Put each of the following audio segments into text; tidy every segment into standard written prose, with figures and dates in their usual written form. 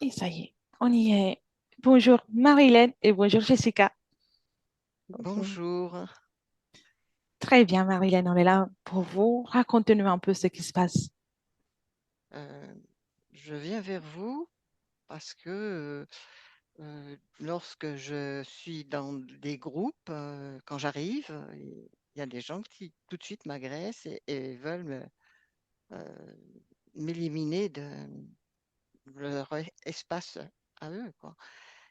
Et ça y est, on y est. Bonjour Marilyn et bonjour Jessica. Bonjour. Bonjour. Très bien Marilyn, on est là pour vous. Racontez-nous un peu ce qui se passe. Euh, je viens vers vous parce que lorsque je suis dans des groupes, quand j'arrive, il y a des gens qui tout de suite m'agressent et veulent euh, m'éliminer de leur espace à eux, quoi.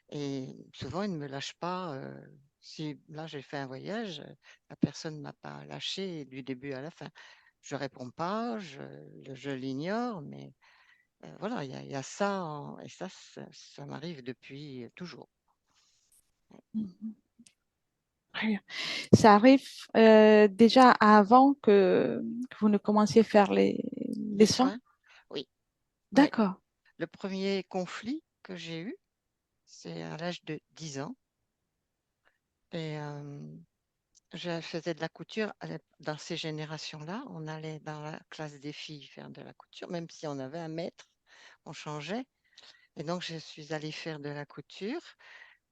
Et souvent, ils ne me lâchent pas. Si là, j'ai fait un voyage, la personne ne m'a pas lâché du début à la fin. Je réponds pas, je l'ignore, mais voilà, il y a ça, et ça m'arrive depuis toujours. Mhm. Très bien. Ça arrive déjà avant que vous ne commenciez à faire les Les soins? soins, oui, ouais. D'accord. Le premier conflit que j'ai eu, c'est à l'âge de 10 ans. Et je faisais de la couture dans ces générations-là. On allait dans la classe des filles faire de la couture, même si on avait un maître, on changeait. Et donc, je suis allée faire de la couture.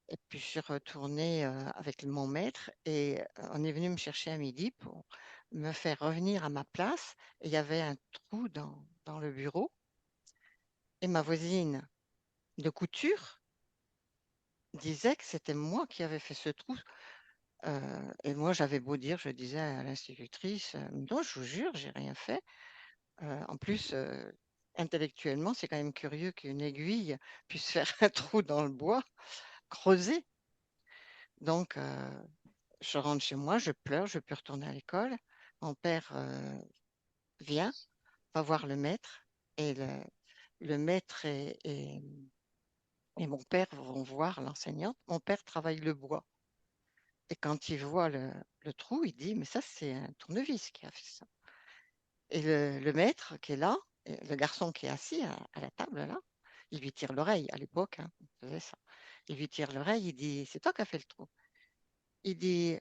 Et puis, je suis retournée avec mon maître et on est venu me chercher à midi pour me faire revenir à ma place. Et il y avait un trou dans le bureau. Et ma voisine de couture disait que c'était moi qui avais fait ce trou. Et moi, j'avais beau dire, je disais à l'institutrice, non, je vous jure, j'ai rien fait. En plus, intellectuellement, c'est quand même curieux qu'une aiguille puisse faire un trou dans le bois, creuser. Donc, je rentre chez moi, je pleure, je peux retourner à l'école. Mon père vient, va voir le maître, et le maître et mon père vont voir l'enseignante. Mon père travaille le bois. Et quand il voit le trou, il dit, mais ça, c'est un tournevis qui a fait ça. Et le maître qui est là, et le garçon qui est assis à la table là, il lui tire l'oreille. À l'époque, hein, on faisait ça. Il lui tire l'oreille, il dit, c'est toi qui as fait le trou. Il dit,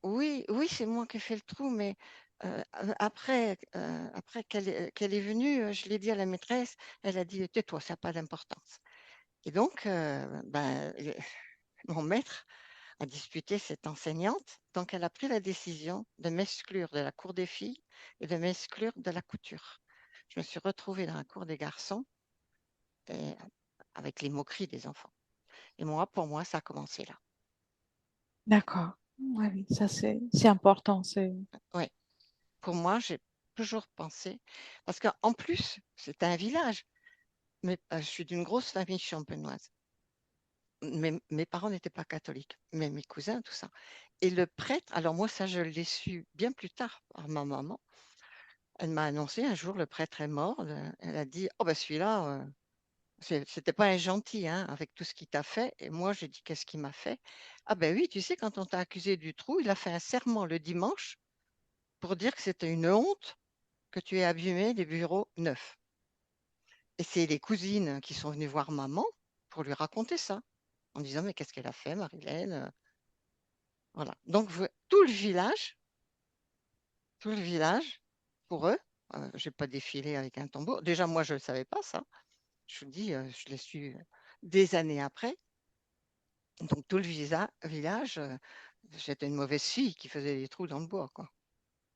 oui, oui, c'est moi qui ai fait le trou, mais après qu'elle est venue, je l'ai dit à la maîtresse, elle a dit, tais-toi, ça n'a pas d'importance. Et donc, ben, mon maître a disputé cette enseignante, donc elle a pris la décision de m'exclure de la cour des filles et de m'exclure de la couture. Je me suis retrouvée dans la cour des garçons et, avec les moqueries des enfants. Et moi, pour moi, ça a commencé là. D'accord. Ouais, oui, ça c'est important. C'est Oui, pour moi, j'ai toujours pensé, parce qu'en plus, c'est un village, mais je suis d'une grosse famille champenoise. Mes parents n'étaient pas catholiques, mais mes cousins, tout ça. Et le prêtre, alors moi, ça, je l'ai su bien plus tard par ma maman. Elle m'a annoncé un jour, le prêtre est mort. Elle a dit, oh ben celui-là, c'était pas un gentil, hein, avec tout ce qu'il t'a fait. Et moi, j'ai dit, qu'est-ce qu'il m'a fait? Ah ben oui, tu sais, quand on t'a accusé du trou, il a fait un serment le dimanche pour dire que c'était une honte que tu aies abîmé les bureaux neufs. Et c'est les cousines qui sont venues voir maman pour lui raconter ça, en disant, mais qu'est-ce qu'elle a fait, Marilène? Voilà. Donc, tout le village, pour eux, j'ai pas défilé avec un tambour. Déjà, moi, je ne savais pas ça. Je vous dis, je l'ai su des années après. Donc, tout le village, j'étais une mauvaise fille qui faisait des trous dans le bois, quoi.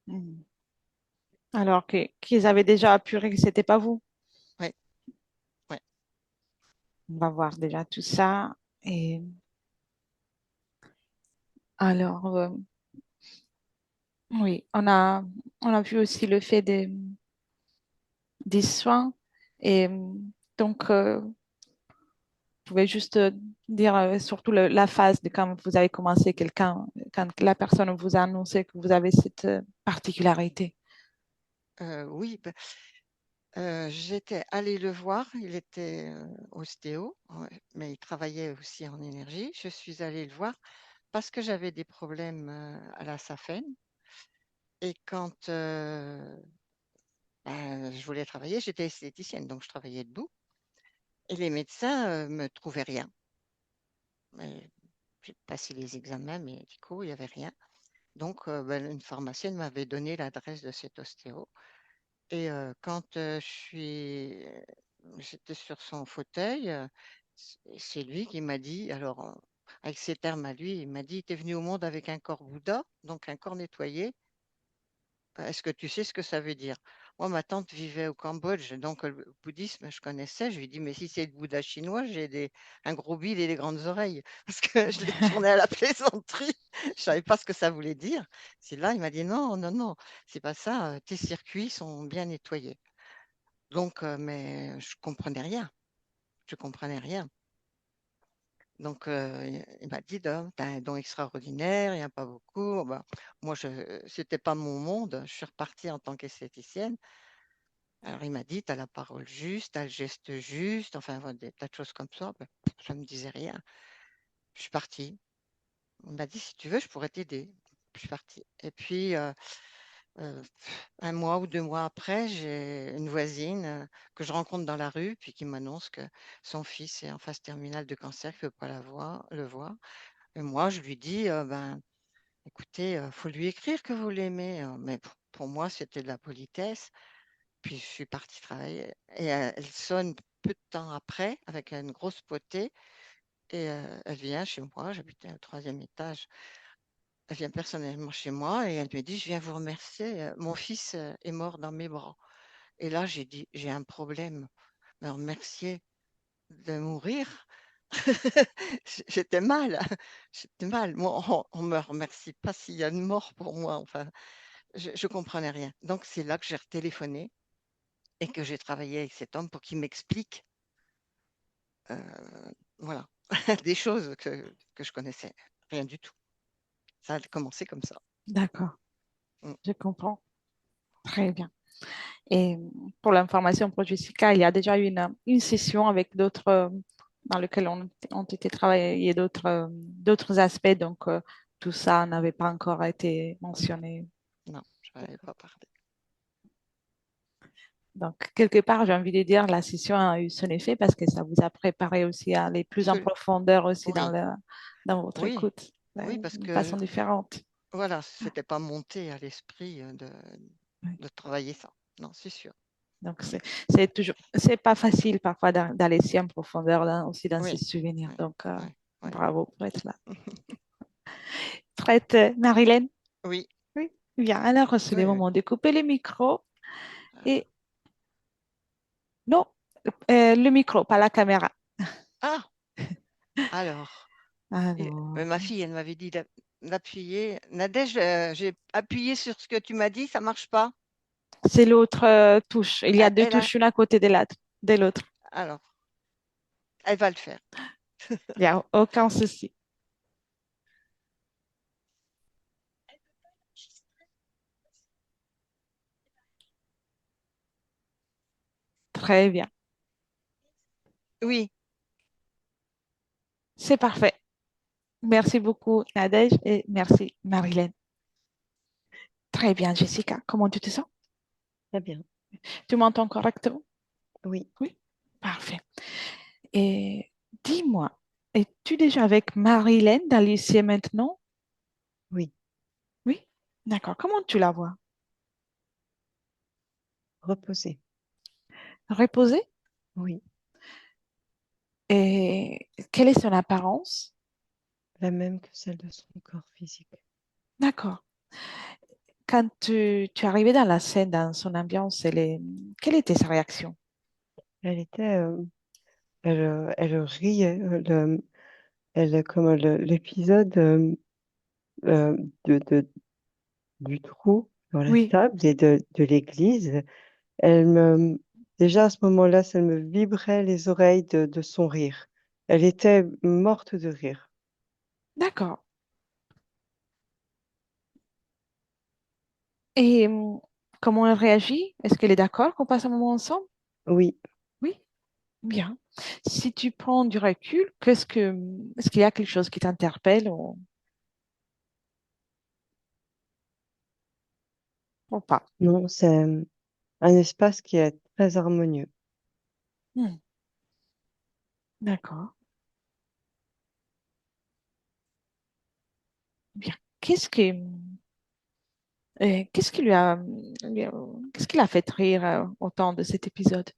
Mhm. Alors qu'ils avaient déjà appuré que c'était pas vous. Ouais, ouais. On va voir déjà tout ça. Et alors, oui, on a vu aussi le fait des soins. Et donc, vous pouvez juste dire surtout la phase de quand vous avez commencé quelqu'un, quand la personne vous a annoncé que vous avez cette particularité. Oui, j'étais allée le voir. Il était ostéo, ouais, mais il travaillait aussi en énergie. Je suis allée le voir parce que j'avais des problèmes à la SAFEN. Et quand ben, je voulais travailler, j'étais esthéticienne, donc je travaillais debout. Et les médecins me trouvaient rien. Mais j'ai passé les examens médicaux, il n'y avait rien. Donc, ben, une pharmacienne m'avait donné l'adresse de cet ostéo. Et quand je suis j'étais sur son fauteuil. C'est lui qui m'a dit, alors, avec ses termes à lui, il m'a dit, t'es venu au monde avec un corps Bouddha, donc un corps nettoyé. Est-ce que tu sais ce que ça veut dire? Moi, ma tante vivait au Cambodge, donc le bouddhisme, je connaissais. Je lui ai dit, mais si c'est le Bouddha chinois, un gros bide et des grandes oreilles. Parce que je l'ai tourné à la plaisanterie. Je savais pas ce que ça voulait dire. C'est là, il m'a dit, non, non, non, c'est pas ça. Tes circuits sont bien nettoyés. Donc, mais je comprenais rien. Je comprenais rien. Donc, il m'a dit, tu as un don extraordinaire, il n'y en a pas beaucoup. Ben, moi, c'était pas mon monde. Je suis repartie en tant qu'esthéticienne. Alors, il m'a dit, tu as la parole juste, tu as le geste juste, enfin, voilà, des tas de choses comme ça. Ben, ça ne me disait rien. Je suis partie. Il m'a dit, si tu veux, je pourrais t'aider. Je suis partie. Et puis, euh, un mois ou 2 mois après, j'ai une voisine que je rencontre dans la rue, puis qui m'annonce que son fils est en phase terminale de cancer, qu'il ne peut pas le voir. Et moi, je lui dis, ben, écoutez, faut lui écrire que vous l'aimez. Mais pour moi, c'était de la politesse. Puis je suis partie travailler et elle sonne peu de temps après avec une grosse potée et elle vient chez moi, j'habitais au troisième étage. Elle vient personnellement chez moi et elle me dit, je viens vous remercier, mon fils est mort dans mes bras. Et là, j'ai dit, j'ai un problème. Me remercier de mourir. J'étais mal, j'étais mal. Moi, on me remercie pas s'il y a une mort pour moi. Enfin, je comprenais rien. Donc c'est là que j'ai retéléphoné et que j'ai travaillé avec cet homme pour qu'il m'explique, voilà, des choses que je connaissais rien du tout. Ça a commencé comme ça. D'accord, Mm. je comprends. Très bien. Et pour l'information pour Jessica, il y a déjà eu une session avec d'autres dans lequel ont été travaillés d'autres aspects. Donc, tout ça n'avait pas encore été mentionné. Non, je n'avais pas parlé. Donc, quelque part, j'ai envie de dire, la session a eu son effet parce que ça vous a préparé aussi à aller plus en Absol- profondeur aussi Oui, dans votre oui, écoute, oui, parce d'une que façon différente. voilà, c'était pas monté à l'esprit Ouais. de travailler ça. Non, c'est sûr. Donc, c'est pas facile parfois d'aller si en profondeur aussi dans ces Oui, souvenirs. oui, Donc, oui, oui. bravo pour être là. Prête, Marilyn? Oui, Oui. Bien, alors c'est oui, le oui. moment de couper le micro et non, le micro, pas la caméra. Ah, alors, Alors, ma fille, elle m'avait dit d'appuyer. Nadège, j'ai appuyé sur ce que tu m'as dit, ça marche pas. c'est l'autre touche. Il y a deux Elle a, touches, une à côté de l'autre. alors, elle va le faire. Il n'y a aucun souci. Très bien. Oui, C'est parfait. Merci beaucoup, Nadège, et merci, Marilyn. Très bien, Jessica. Comment tu te sens? Très bien. Tu m'entends correctement? Oui, Oui. Parfait. Et dis-moi, es-tu déjà avec Marilyn dans le lycée maintenant? oui. Oui. D'accord. Comment tu la vois? Reposer. Reposée? Oui. Et quelle est son apparence? La même que celle de son corps physique. D'accord. Quand tu es arrivé dans la scène, dans son ambiance, quelle était sa réaction? Elle était, elle riait. Comme l'épisode euh, du trou dans la Oui, table et de l'église. Elle me, déjà à ce moment-là, ça me vibrait les oreilles de son rire. Elle était morte de rire. d'accord. Et comment elle réagit? Est-ce qu'elle est d'accord qu'on passe un moment ensemble? Oui, Oui, bien. Si tu prends du recul, est-ce qu'il y a quelque chose qui t'interpelle ou pas? non, c'est un espace qui est très harmonieux. Hmm, d'accord, bien. Qu'est-ce qui lui a, qu'est-ce qui l'a fait rire autant de cet épisode?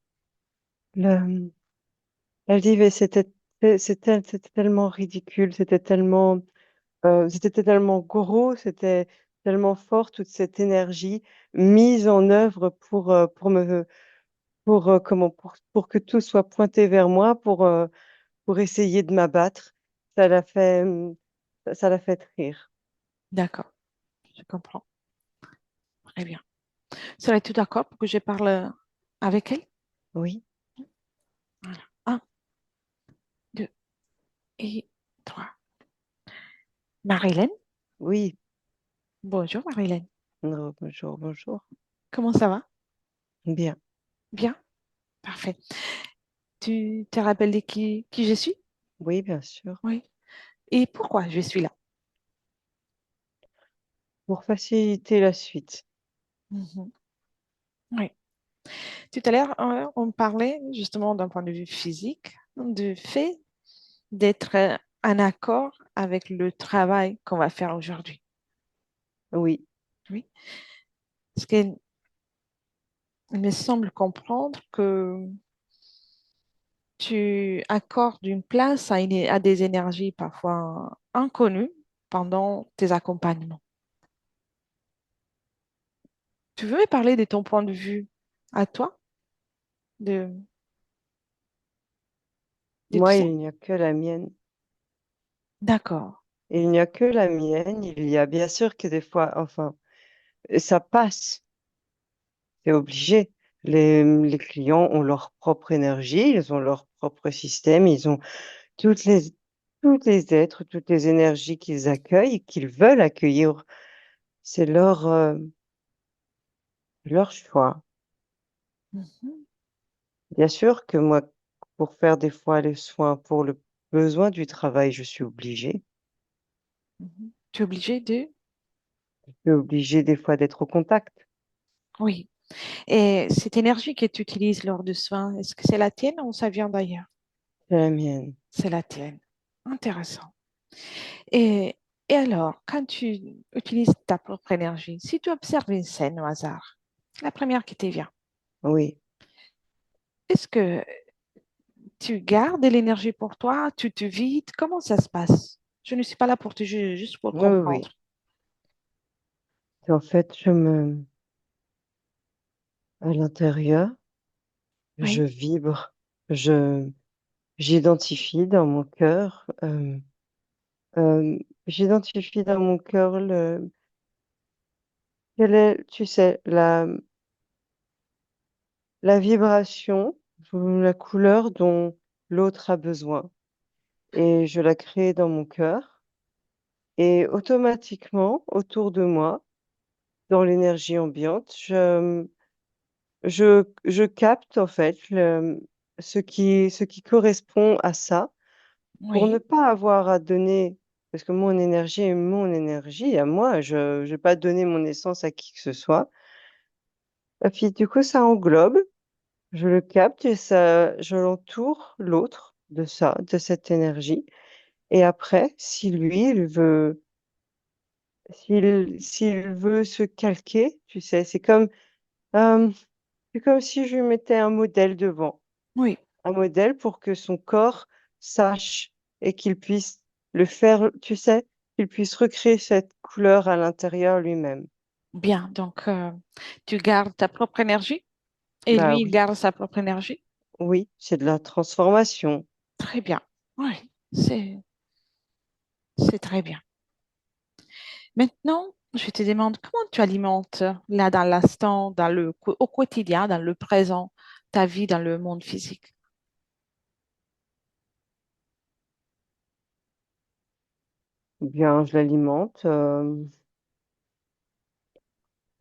Le- Elle dit, mais c'était tellement ridicule, c'était tellement gros, c'était tellement fort, toute cette énergie mise en œuvre pour que tout soit pointé vers moi, pour essayer de m'abattre. Ça l'a fait, ça l'a fait rire. D'accord, je comprends. Très bien. Serais-tu d'accord pour que je parle avec elle? Oui, Voilà. Un, deux et trois. Marilyn? oui. Bonjour Marilyn. Non, bonjour, bonjour. Comment ça va? Bien. Bien? Parfait. Tu te rappelles de qui je suis? Oui, bien sûr. Oui. Et pourquoi je suis là? Pour faciliter la suite. Mhm. Oui. Tout à l'heure, on parlait justement d'un point de vue physique, du fait d'être en accord avec le travail qu'on va faire aujourd'hui. Oui. Oui. Parce qu'il me semble comprendre que tu accordes une place à des énergies parfois inconnues pendant tes accompagnements. Tu veux me parler de ton point de vue à toi, de, de tout Moi, ça? il n'y a que la mienne. D'accord. Il n'y a que la mienne. Il y a bien sûr que des fois, enfin, ça passe. C'est obligé. Les clients ont leur propre énergie, ils ont leur propre système, ils ont toutes les, toutes les êtres, toutes les énergies qu'ils accueillent, qu'ils veulent accueillir. C'est leur choix. Mhm, Bien sûr que moi, pour faire des fois les soins pour le besoin du travail, je suis obligée. mhm. Tu es obligé de... Je suis obligée des fois d'être au contact. Oui. Et cette énergie que tu utilises lors de soins, est-ce que c'est la tienne ou ça vient d'ailleurs? C'est la mienne. C'est la tienne. Intéressant. Et, et alors, quand tu utilises ta propre énergie, si tu observes une scène au hasard, la première qui te vient, Oui, est-ce que tu gardes de l'énergie pour toi, tu te vides, comment ça se passe? Je ne suis pas là pour te juger, juste pour oui, oui, comprendre. oui. En fait, à l'intérieur, je Oui, vibre, je, j'identifie dans mon cœur, euh, j'identifie dans mon cœur quelle est, tu sais, la vibration, ou la couleur dont l'autre a besoin. Et je la crée dans mon cœur. Et automatiquement, autour de moi, dans l'énergie ambiante, je capte en fait ce qui correspond à ça pour ne oui, pas avoir à donner, parce que mon énergie est mon énergie à moi, je ne vais pas donner mon essence à qui que ce soit. Et puis du coup, ça englobe, je le capte et ça, je l'entoure, l'autre, de ça, de cette énergie. Et après, si lui, s'il veut se calquer, tu sais, euh, c'est comme si je lui mettais un modèle devant, oui, un modèle pour que son corps sache et qu'il puisse le faire, tu sais, qu'il puisse recréer cette couleur à l'intérieur lui-même. bien. Donc, tu gardes ta propre énergie et Bah lui, il oui, garde sa propre énergie. oui, c'est de la transformation. Très bien. Oui, c'est très bien. Maintenant, je te demande comment tu alimentes là dans l'instant, au quotidien, dans le présent, ta vie dans le monde physique. Bien, je l'alimente.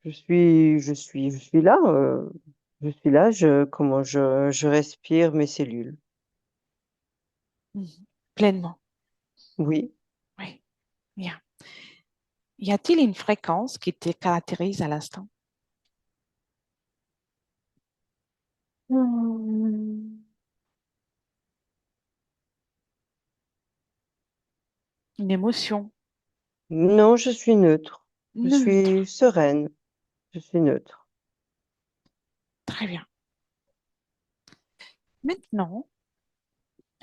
Je suis là. Je suis là. Je respire mes cellules. Mhm. Pleinement. Oui. Oui, bien. Y a-t-il une fréquence qui te caractérise à l'instant? Hmm. Une émotion Non, je suis neutre. Je neutre. suis sereine. Je suis neutre. Très bien. Maintenant,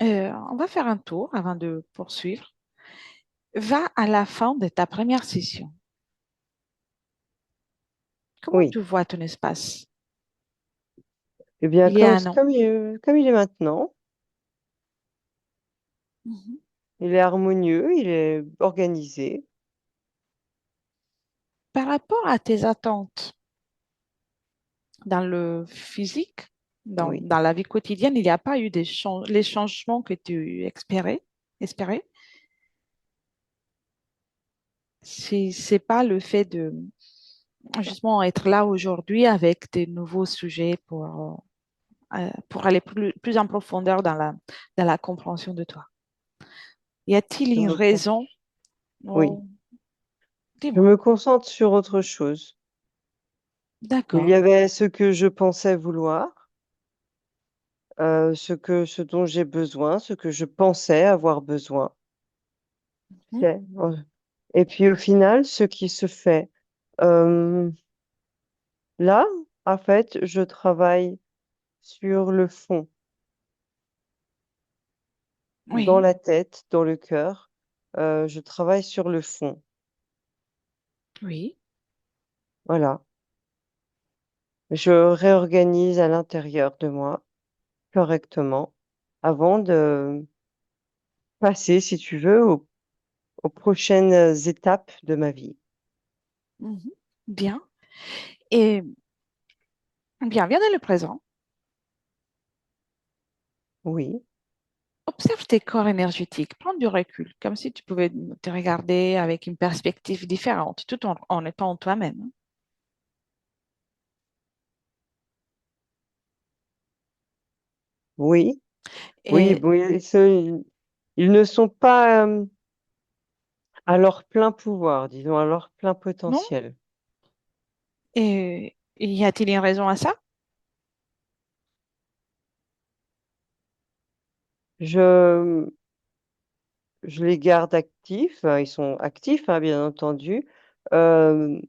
on va faire un tour avant de poursuivre. Va à la fin de ta première session. Comment Oui. tu vois ton espace? Eh bien, Il y a un an. comme il est maintenant, Mhm. il est harmonieux, il est organisé. Par rapport à tes attentes dans le physique, Oui. dans la vie quotidienne, il n'y a pas eu les changements que tu espérais? Si c'est pas le fait de justement être là aujourd'hui avec des nouveaux sujets pour aller plus en profondeur dans la compréhension de toi. Y a-t-il Je une me con- raison? Oui. Oh, Je dis-moi. me concentre sur autre chose. Il y D'accord. avait ce que je pensais vouloir, ce dont j'ai besoin, ce que je pensais avoir besoin. Hmm. C'est- Et puis au final, ce qui se fait. Euh, Là, en fait, je travaille sur le fond, dans Oui, la tête, dans le cœur. Je travaille sur le fond. oui. Voilà. Je réorganise à l'intérieur de moi correctement avant de passer, si tu veux, aux prochaines étapes de ma vie. Mhm. Bien. Et bien, viens dans le présent. Oui, Observe tes corps énergétiques. Prends du recul, comme si tu pouvais te regarder avec une perspective différente, tout en étant toi-même. oui, oui. Et Bon, ils ne sont pas à leur plein pouvoir, disons, à leur plein non? potentiel. Et y a-t-il une raison à ça? Je, je les garde actifs, ils sont actifs, hein, bien entendu. Euh,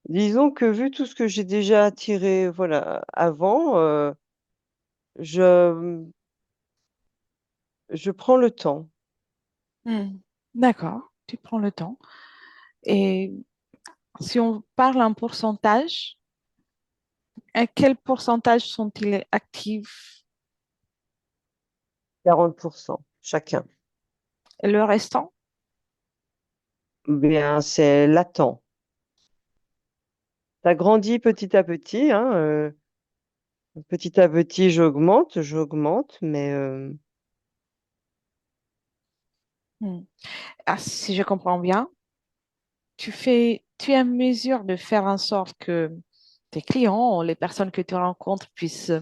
Disons que vu tout ce que j'ai déjà attiré, voilà, avant, je, je prends le temps. Hmm. D'accord, tu prends le temps. Et si on parle en pourcentage, à quel pourcentage sont-ils actifs? 40% chacun. Et le restant? Bien, c'est latent. Ça grandit petit à petit, hein, petit à petit, j'augmente, mais Hmm. Ah, si je comprends bien, tu es en mesure de faire en sorte que tes clients, les personnes que tu rencontres puissent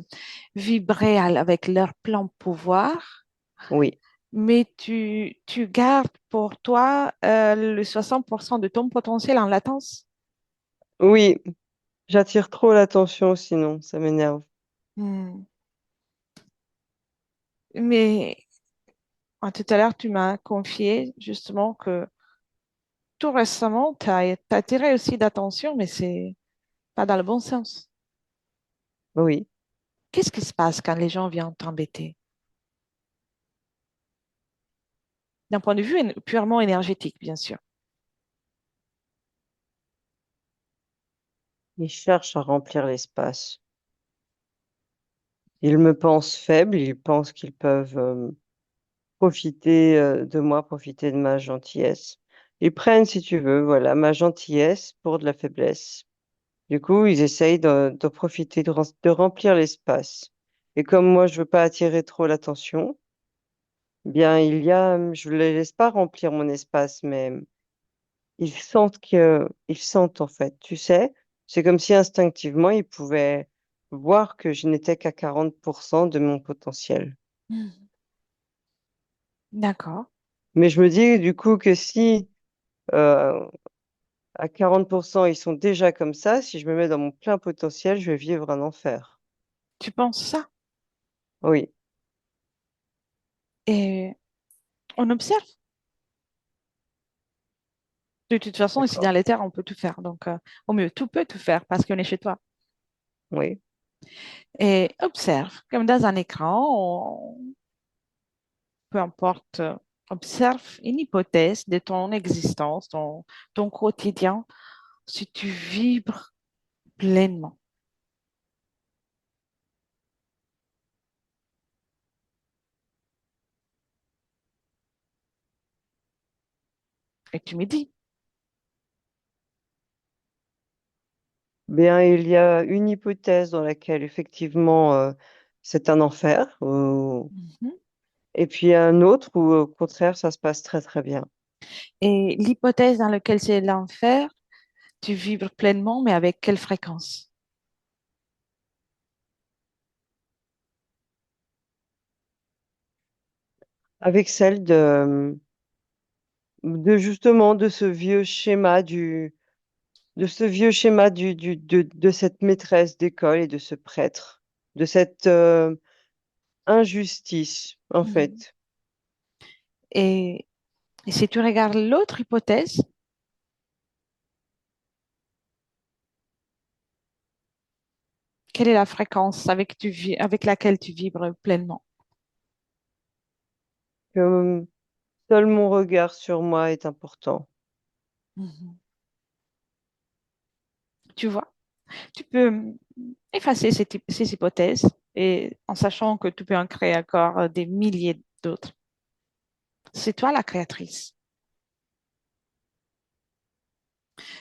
vibrer avec leur plein pouvoir, oui, mais tu gardes pour toi le 60% de ton potentiel en latence. oui, j'attire trop l'attention, sinon ça m'énerve. Hmm. Mais tout à l'heure, tu m'as confié justement que tout récemment, tu as attiré aussi d'attention, mais c'est pas dans le bon sens. Oui, Qu'est-ce qui se passe quand les gens viennent t'embêter? D'un point de vue purement énergétique, bien sûr. ils cherchent à remplir l'espace. Ils me pensent faible, ils pensent qu'ils peuvent profiter de moi, profiter de ma gentillesse. Ils prennent, si tu veux, voilà, ma gentillesse pour de la faiblesse. Du coup, ils essayent de profiter, de remplir l'espace. Et comme moi, je veux pas attirer trop l'attention, bien, je les laisse pas remplir mon espace, mais ils sentent en fait, tu sais, c'est comme si instinctivement, ils pouvaient voir que je n'étais qu'à 40% de mon potentiel. Hmm. D'accord. Mais je me dis du coup que si euh, à 40% ils sont déjà comme ça, si je me mets dans mon plein potentiel, je vais vivre un enfer. Tu penses ça? Oui, Et on observe. De toute façon, ici dans d'accord. les terres, on peut tout faire. Donc, au mieux, tout peut tout faire parce qu'on est chez toi. Oui. Et observe, comme dans un écran, peu importe, observe une hypothèse de ton existence, ton quotidien, si tu vibres pleinement. Et tu me dis, Bien, il y a une hypothèse dans laquelle effectivement c'est un enfer, mhm. et puis un autre où au contraire ça se passe très très bien. Et l'hypothèse dans laquelle c'est l'enfer, tu vibres pleinement, mais avec quelle fréquence? Avec celle de justement de ce vieux schéma de cette maîtresse d'école et de ce prêtre, de cette injustice en Mhm. fait. Et, et si tu regardes l'autre hypothèse, quelle est la fréquence avec laquelle tu vibres pleinement? Que seul mon regard sur moi est important. Mhm. Tu vois, tu peux effacer ces hypothèses et en sachant que tu peux en créer encore des milliers d'autres. C'est toi la créatrice.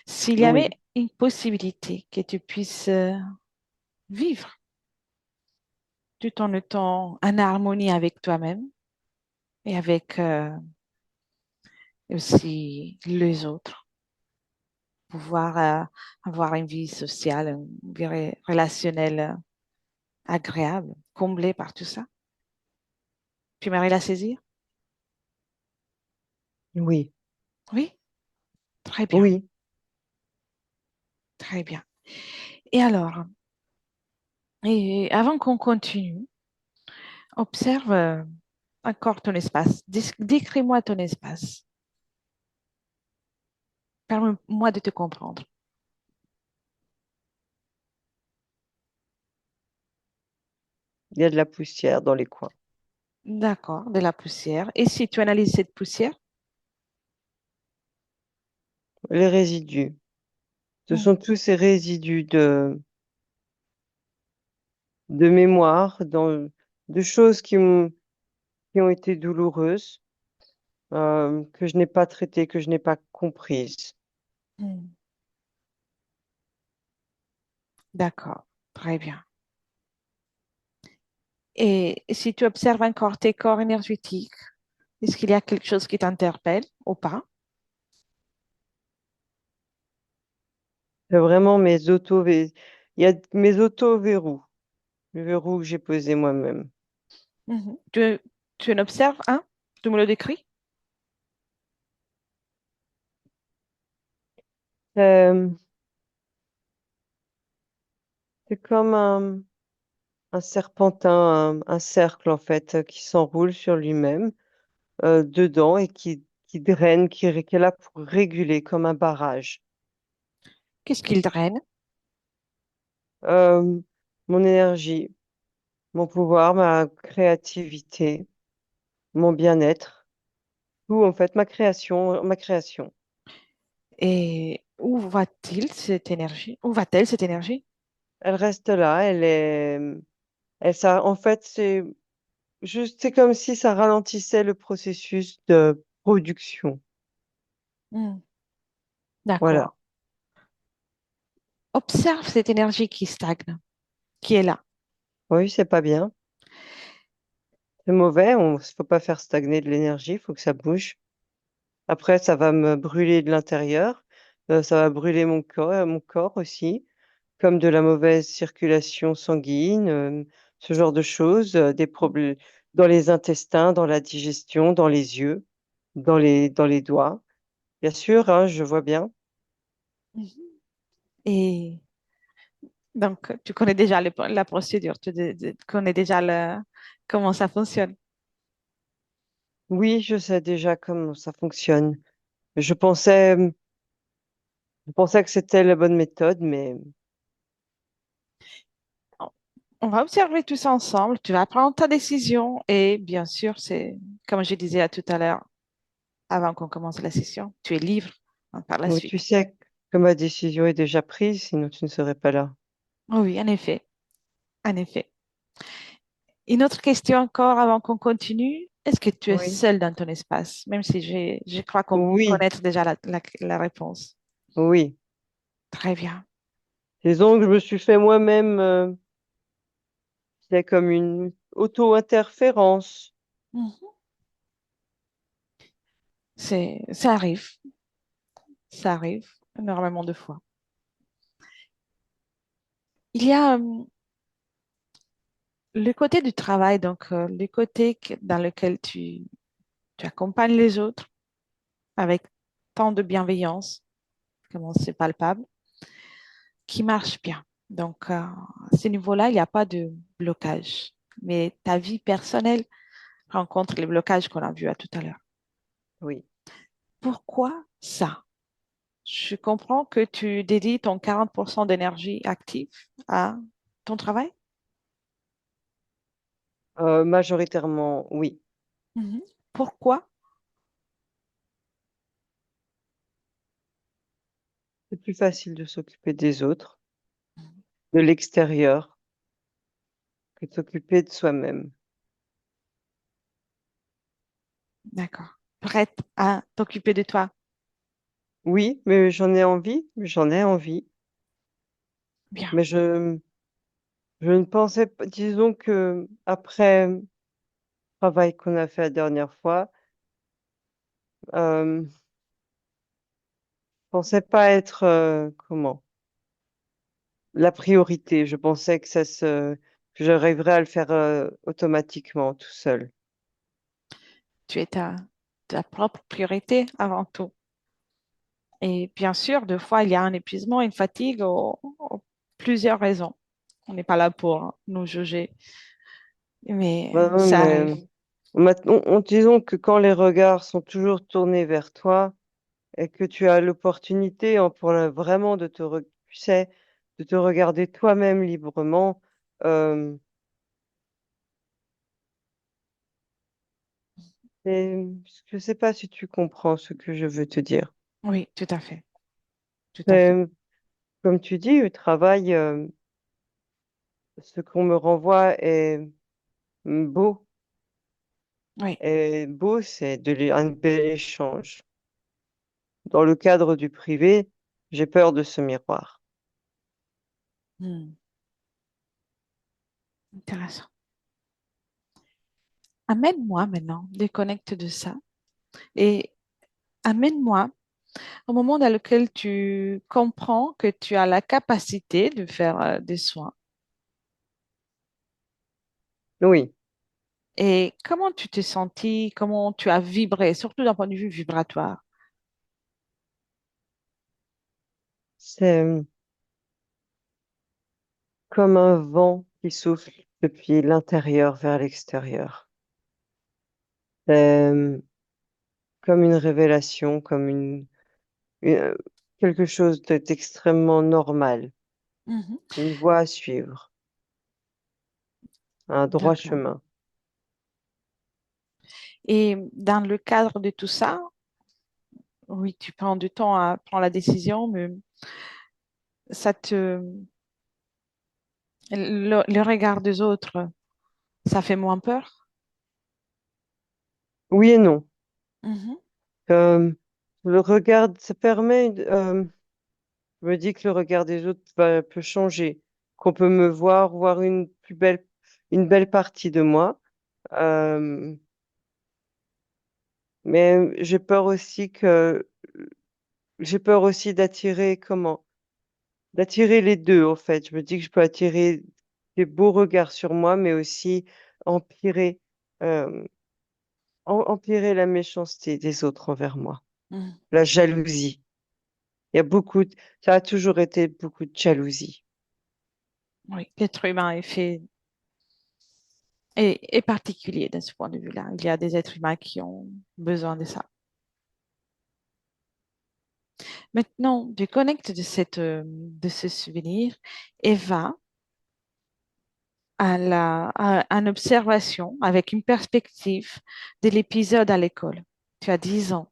S'il y avait Oui, une possibilité que tu puisses vivre tout en étant en harmonie avec toi-même et avec aussi les autres, pouvoir avoir une vie sociale, une vie relationnelle agréable, comblée par tout ça. Tu aimerais la saisir? oui, Oui, très bien, oui. très bien. Et alors, et avant qu'on continue, observe encore ton espace. Décris-moi ton espace. Permets-moi de te comprendre. Il y a de la poussière dans les coins. D'accord, de la poussière. Et si tu analyses cette poussière, Les résidus. Ce hmm, sont tous ces résidus de mémoire, de choses qui ont été douloureuses, que je n'ai pas traitées, que je n'ai pas comprises. hmm, d'accord, très bien. Et si tu observes encore tes corps énergétiques, est-ce qu'il y a quelque chose qui t'interpelle ou pas? C'est vraiment il y a mes auto-verrous, le verrou que j'ai posé moi-même. Mhm. Tu en observes un? Tu me le décris? Euh, c'est comme un serpentin, un cercle en fait, qui s'enroule sur lui-même dedans et qui draine, qui est là pour réguler comme un barrage. Qu'est-ce qu'il draine? Euh, Mon énergie, mon pouvoir, ma créativité, mon bien-être, tout en fait, ma création. Et où va-t-il cette énergie? Où va-t-elle cette énergie? Elle reste là, en fait, c'est comme si ça ralentissait le processus de production. Hmm, Voilà. d'accord. Observe cette énergie qui stagne, qui est là. Oui, c'est pas bien. C'est mauvais. Faut pas faire stagner de l'énergie. Il faut que ça bouge. Après, ça va me brûler de l'intérieur. Ça va brûler mon corps aussi, comme de la mauvaise circulation sanguine, ce genre de choses, des problèmes dans les intestins, dans la digestion, dans les yeux, dans les doigts. Bien sûr, hein, je vois bien. Mhm. Et donc, tu connais déjà la procédure, tu connais déjà comment ça fonctionne. Oui, je sais déjà comment ça fonctionne. Je pensais que c'était la bonne méthode, mais On va observer tout ça ensemble. Tu vas prendre ta décision et bien sûr, c'est comme je disais à tout à l'heure, avant qu'on commence la session, tu es libre hein, par la Oui, tu suite. sais que ma décision est déjà prise, sinon tu ne serais pas là. Oui, en effet, en effet. Une autre question encore avant qu'on continue. Est-ce que tu es Oui, seul dans ton espace, même si je crois qu'on oui, connaître déjà la réponse. oui. Très bien. Disons que je me suis fait moi-même, c'est comme une auto-interférence. Mhm. Ça arrive, ça arrive énormément de fois. Il y a le côté du travail, donc le côté dans lequel tu accompagnes les autres avec tant de bienveillance, comment c'est palpable, qui marche bien. Donc, à ce niveau-là, il n'y a pas de blocage. Mais ta vie personnelle rencontre les blocages qu'on a vus à tout à l'heure. Oui. Pourquoi ça? Je comprends que tu dédies ton 40% d'énergie active à ton travail. Majoritairement, oui. Mhm. Pourquoi? C'est plus facile de s'occuper des autres, de l'extérieur, que de s'occuper de soi-même. D'accord. Prête à t'occuper de toi. Oui, mais j'en ai envie, j'en ai envie. Bien. Mais je ne pensais pas, disons que après le travail qu'on a fait la dernière fois, je pensais pas être, comment, la priorité. Je pensais que j'arriverais à le faire, automatiquement, tout seul. Tu es ta propre priorité avant tout. Et bien sûr, des fois, il y a un épuisement, une fatigue, pour plusieurs raisons. On n'est pas là pour nous juger, mais Bah non, ça mais arrive. maintenant, disons que quand les regards sont toujours tournés vers toi et que tu as l'opportunité vraiment tu sais, de te regarder toi-même librement, euh, et je ne sais pas si tu comprends ce que je veux te dire. Oui, tout à fait, tout à fait. C'est, comme tu dis, le travail, ce qu'on me renvoie est beau. Oui. Et beau, c'est un bel échange. Dans le cadre du privé, j'ai peur de ce miroir. Hmm. Intéressant. Amène-moi maintenant, déconnecte de ça et amène-moi au moment dans lequel tu comprends que tu as la capacité de faire des soins. Oui, Et comment tu t'es senti, comment tu as vibré, surtout d'un point de vue vibratoire. c'est comme un vent qui souffle depuis l'intérieur vers l'extérieur. C'est comme une révélation, une- quelque chose d'extrêmement normal, Mhm. une voie à suivre, un droit D'accord. chemin. Et dans le cadre de tout ça, oui, tu prends du temps à prendre la décision, mais ça te, le regard des autres, ça fait moins peur. Oui et non. Mhm. Euh, le regard, ça permet, je me dis que le regard des autres peut changer, qu'on peut me voir une belle partie de moi. Euh, mais j'ai peur aussi d'attirer les deux, en fait. Je me dis que je peux attirer des beaux regards sur moi, mais aussi empirer, euh, empirer la méchanceté des autres envers moi, Mhm. la jalousie. Il y a ça a toujours été beaucoup de jalousie. Oui, l'être humain est fait est particulier de ce point de vue-là. Il y a des êtres humains qui ont besoin de ça. Maintenant, déconnecte de ce souvenir et va à une observation avec une perspective de l'épisode à l'école. Tu as 10 ans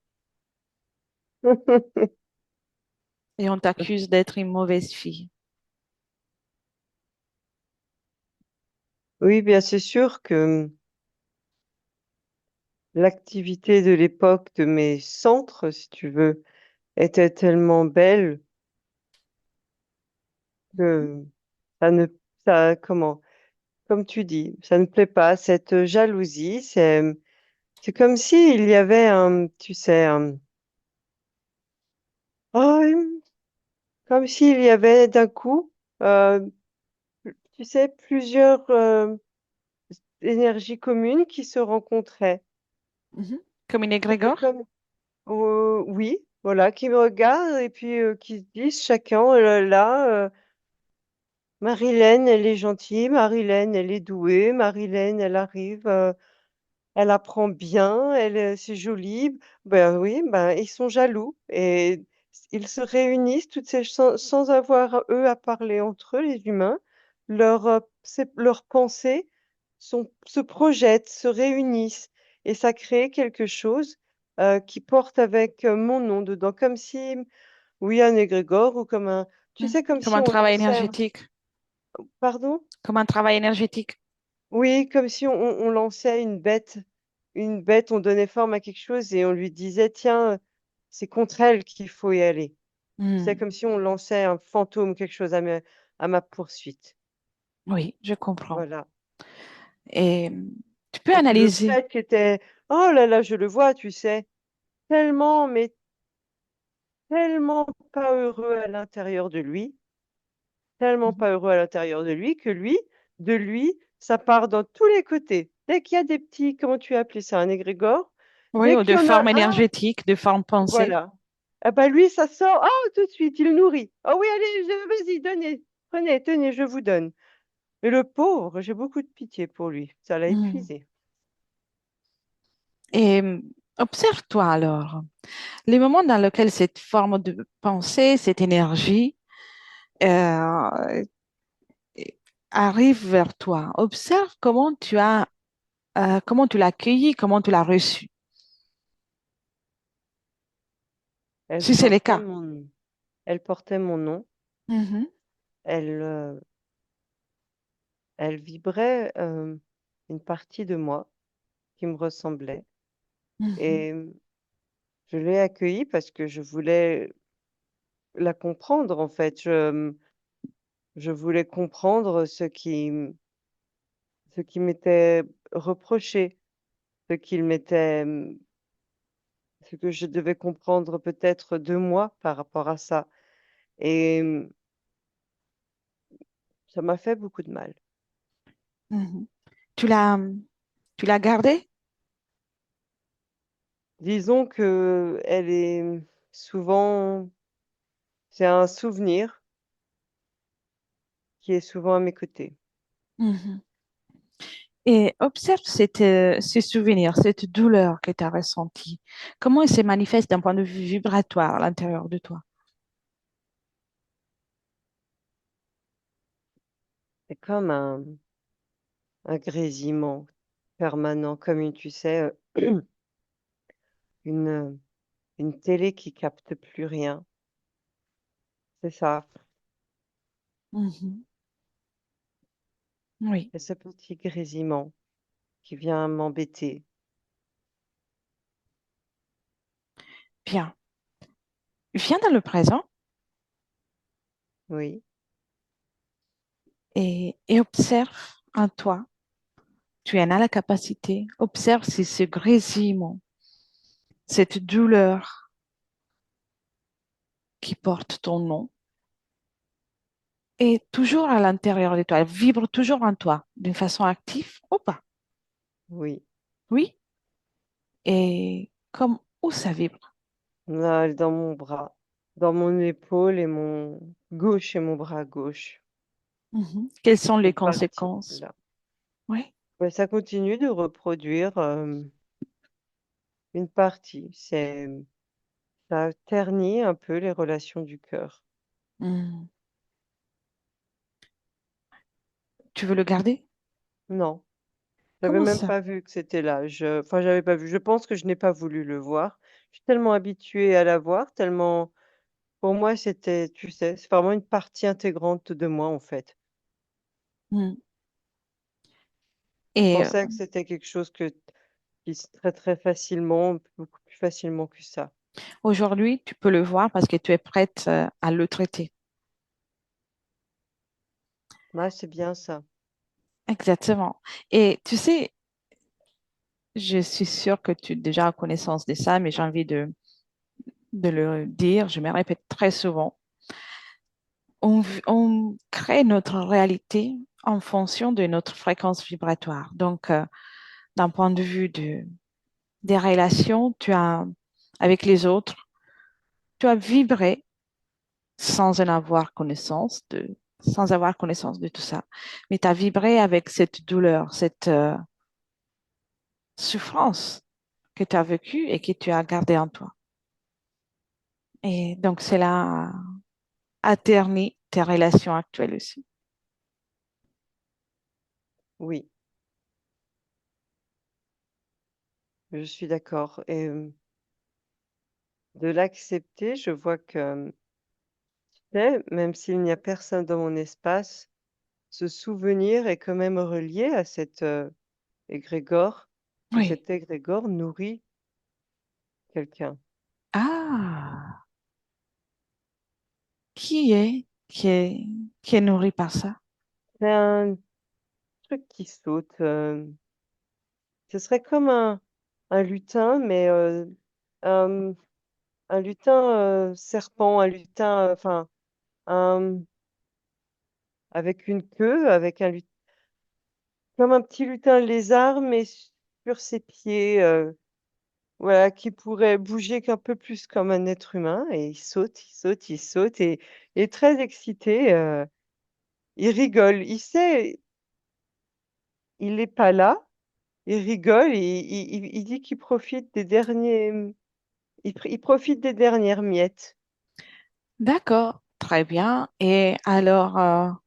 et on t'accuse d'être une mauvaise fille. Oui, bien c'est sûr que l'activité de l'époque de mes centres, si tu veux, était tellement belle que ça ne, ça, comment, comme tu dis, ça ne plaît pas. Cette jalousie, c'est comme s'il y avait tu sais, oh, comme s'il y avait d'un coup, euh, tu sais, plusieurs énergies communes qui se rencontraient. Mhm. Comme une C'était égrégore? comme, oui, voilà, qui me regardent et puis qui se disent chacun, Marilyn, elle est gentille, Marilyn, elle est douée, Marilyn, elle arrive, elle apprend bien, c'est joli. Ben oui, ben ils sont jaloux et ils se réunissent sans avoir eux à parler entre eux, les humains. Leurs pensées se projettent, se réunissent et ça crée quelque chose qui porte avec mon nom dedans, comme si, oui, un égrégore ou comme un, tu Mhm. sais, comme Comme si un on travail lançait, énergétique. pardon? Comme un travail énergétique. Oui, comme si on lançait une bête, on donnait forme à quelque chose et on lui disait, tiens, c'est contre elle qu'il faut y aller. C'est Mhm. comme si on lançait un fantôme, quelque chose à ma poursuite. Oui, je comprends. Voilà. Et tu peux Et puis le analyser. prêtre qui était, oh là là, je le vois, tu sais, tellement, mais tellement pas heureux à l'intérieur de lui, tellement Mhm. pas heureux à l'intérieur de lui que de lui, ça part dans tous les côtés. Dès qu'il y a des petits, comment tu as appelé ça, un égrégore, Oui, dès ou qu'il de y en a forme un, énergétique, de forme pensée. voilà. Ah bah lui, ça sort, oh, tout de suite, il nourrit. Ah oui, allez, vas-y, donnez, prenez, tenez, je vous donne. Mais le pauvre, j'ai beaucoup de pitié pour lui. Ça l'a Mhm. épuisé. Et observe-toi alors. Les moments dans lesquels cette forme de pensée, cette énergie euh, arrive vers toi. Observe comment tu l'as accueilli, comment tu l'as reçu. Elle Si c'est le portait cas. mon, elle portait mon nom. Mhm, Elle, elle vibrait une partie de moi qui me ressemblait. mhm, Et je l'ai accueillie parce que je voulais la comprendre, en fait. Je voulais comprendre ce qui m'était reproché, ce qu'il m'était, ce que je devais comprendre peut-être de moi par rapport à ça. Et ça m'a fait beaucoup de mal. mhm. Tu l'as, tu l'as gardé? Disons que elle est souvent, c'est un souvenir qui est souvent à mes côtés. Mhm. Et observe ce souvenir, cette douleur que tu as ressentie. Comment elle se manifeste d'un point de vue vibratoire à l'intérieur de toi? C'est comme un grésillement permanent, comme une, tu sais, une, une télé qui capte plus rien. C'est ça. Mhm. Oui, C'est ce petit grésillement qui vient m'embêter. bien. Viens dans le présent Oui, et observe en toi. Tu en as la capacité. Observe si ce grésillement, cette douleur qui porte ton nom est toujours à l'intérieur de toi. Elle vibre toujours en toi d'une façon active ou pas. oui. Oui. Et comme où ça vibre? Là, elle est dans mon bras, dans mon épaule et mon gauche et mon bras gauche. Mhm. Quelles sont les Une partie, conséquences? là. Oui. Ouais, ça continue de reproduire une partie. Ça ternit un peu les relations du cœur. Mhm. Tu veux le garder? Non, j'avais Comment même ça? pas vu que c'était là. Enfin, j'avais pas vu. Je pense que je n'ai pas voulu le voir. Je suis tellement habituée à la voir, tellement pour moi, c'était, tu sais, c'est vraiment une partie intégrante de moi, en fait. Hmm. Je Et pensais que c'était quelque chose qui se traiterait facilement, beaucoup plus facilement que ça. aujourd'hui, tu peux le voir parce que tu es prête à le traiter. Ouais, c'est bien ça. Exactement. Et tu sais, je suis sûre que tu as déjà connaissance de ça, mais j'ai envie de le dire, je me répète très souvent. On crée notre réalité en fonction de notre fréquence vibratoire. Donc, d'un point de vue des relations, avec les autres, tu as vibré sans avoir connaissance de tout ça. Mais tu as vibré avec cette douleur, cette souffrance que tu as vécue et que tu as gardée en toi. Et donc, cela a terni tes relations actuelles aussi. Oui, je suis d'accord. Et de l'accepter, je vois que, tu sais, même s'il n'y a personne dans mon espace, ce souvenir est quand même relié à cet égrégore, ou Oui. cet égrégore nourrit quelqu'un. Ah, qui est nourri par ça? C'est un truc qui saute. Ce serait comme un lutin, mais un, un lutin serpent, un lutin, enfin, un, avec une queue, comme un petit lutin lézard, mais sur ses pieds, voilà, qui pourrait bouger qu'un peu plus comme un être humain. Et il saute, il saute, il saute, et il est très excité. Il rigole. Il sait, il n'est pas là. Il rigole et il dit qu'il profite des derniers. Il profite des dernières miettes. D'accord, très bien. Et alors,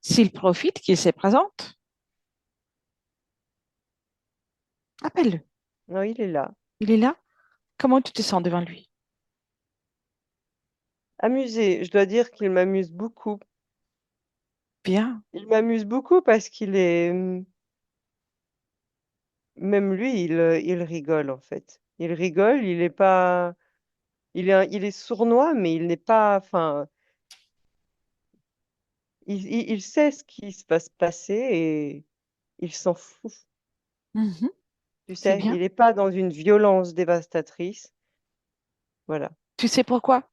s'il profite, qu'il se présente, appelle-le. Non, il est là. Il est là. Comment tu te sens devant lui? Amusé, je dois dire qu'il m'amuse beaucoup. Bien. Il m'amuse beaucoup parce qu'il est, même lui, il rigole en fait. Il rigole, il est pas, il est sournois, mais il n'est pas, enfin, il sait ce qui se va se passer et il s'en fout. Mhm. Tu C'est sais, bien. il n'est pas dans une violence dévastatrice. Voilà. Tu sais pourquoi?